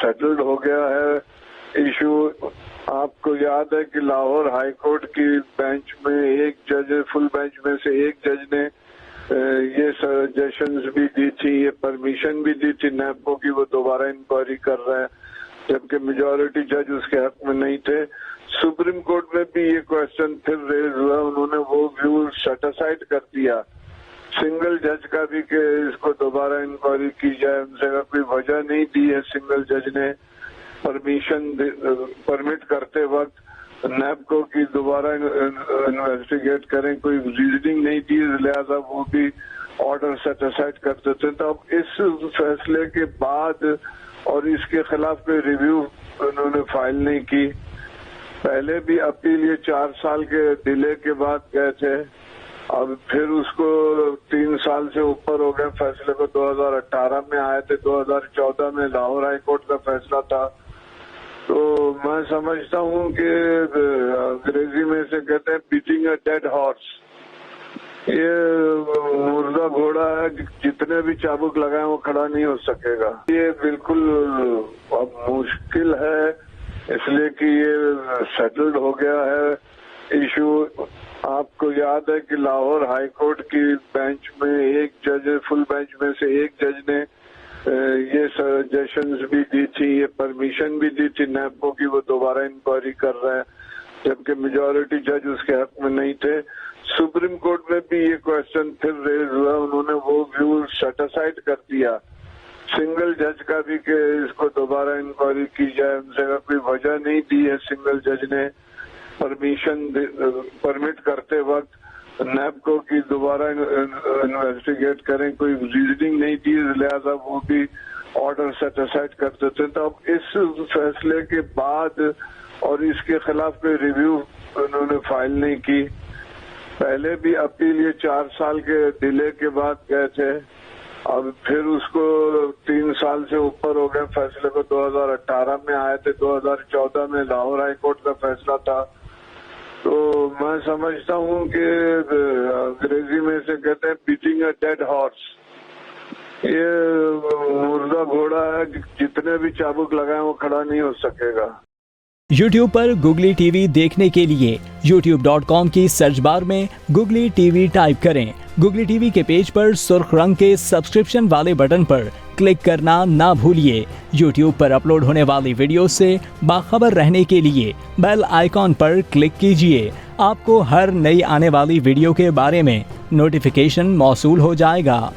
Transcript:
Settled ہو گیا ہے issue. آپ کو یاد ہے کہ لاہور ہائی کورٹ کی بینچ میں ایک جج، فل بینچ میں سے ایک جج نے یہ سجیشنز بھی دی تھی، یہ پرمیشن بھی دی تھی نیب کی وہ دوبارہ انکوائری کر رہے ہیں، جبکہ میجورٹی جج اس کے حق میں نہیں تھے. سپریم کورٹ میں بھی یہ کوشچن پھر ریز ہوا، انہوں نے وہ ویو سیٹ اسائڈ کر دیا سنگل جج کا بھی کہ اس کو دوبارہ انکوائری کی جائے. ان سے کوئی وجہ نہیں دی ہے سنگل جج نے پرمٹ کرتے وقت نیب کو کہ دوبارہ انویسٹیگیٹ کریں، کوئی ریزننگ نہیں دی، لہذا وہ بھی آرڈر سیٹ اسائڈ کر دیتے. تو اب اس فیصلے کے بعد اور اس کے خلاف کوئی ریویو انہوں نے فائل نہیں کی. پہلے بھی اپیل یہ 4 سال کے ڈیلے کے بعد گئے تھے، اب پھر اس کو 3 سال سے اوپر ہو گئے. فیصلے کو 2018 میں آئے تھے، 2014 میں لاہور ہائی کورٹ کا فیصلہ تھا. تو میں سمجھتا ہوں کہ انگریزی میں سے کہتے ہیں بیٹنگ اے ڈیڈ ہارس، یہ مردہ گھوڑا ہے، جتنے بھی چابک لگائیں وہ کھڑا نہیں ہو سکے گا. یہ بالکل اب مشکل ہے اس لیے کہ یہ سیٹلڈ ہو گیا ہے ایشو. آپ کو یاد ہے کہ لاہور ہائی کورٹ کی بینچ میں ایک جج، فل بینچ میں سے ایک جج نے یہ سجیشنز بھی دی تھی، یہ پرمیشن بھی دی تھی نیب کی وہ دوبارہ انکوائری کر رہے ہیں، جبکہ میجورٹی جج اس کے حق میں نہیں تھے. سپریم کورٹ میں بھی یہ کوشچن پھر ریز ہوا، انہوں نے وہ ویو سیٹ اسائڈ کر دیا سنگل جج کا بھی کہ اس کو دوبارہ انکوائری کی جائے. ان سے کوئی وجہ نہیں دی ہے سنگل جج نے پرمٹ کرتے وقت نیب کو کہ دوبارہ انویسٹیگیٹ کریں، کوئی ریزننگ نہیں دی، لہذا وہ بھی آرڈر سیٹ اسائڈ کر دیتے. تو اب اس فیصلے کے بعد اور اس کے خلاف کوئی ریویو انہوں نے فائل نہیں کی. پہلے بھی اپیل یہ 4 سال کے ڈیلے کے بعد گئے تھے، اب پھر اس کو 3 سال سے اوپر ہو گئے. فیصلے کو 2018 میں آئے تھے، 2014 میں لاہور ہائی کورٹ کا فیصلہ تھا. تو میں سمجھتا ہوں کہ انگریزی میں سے کہتے ہیں بیٹنگ اے ڈیڈ ہارس، یہ مردہ گھوڑا ہے، جتنے بھی چابک لگائیں وہ کھڑا نہیں ہو سکے گا. یوٹیوب پر گوگلی ٹی وی دیکھنے کے لیے youtube.com کی سرچ بار میں گوگلی ٹی وی ٹائپ کریں. گوگلی ٹی وی کے پیج پر سرخ رنگ کے سبسکرپشن والے بٹن پر کلک کرنا نہ بھولیے. یوٹیوب پر اپلوڈ ہونے والی ویڈیو سے باخبر رہنے کے لیے بیل آئیکن پر کلک کیجیے. آپ کو ہر نئی آنے والی ویڈیو کے بارے میں نوٹیفیکیشن موصول ہو جائے گا.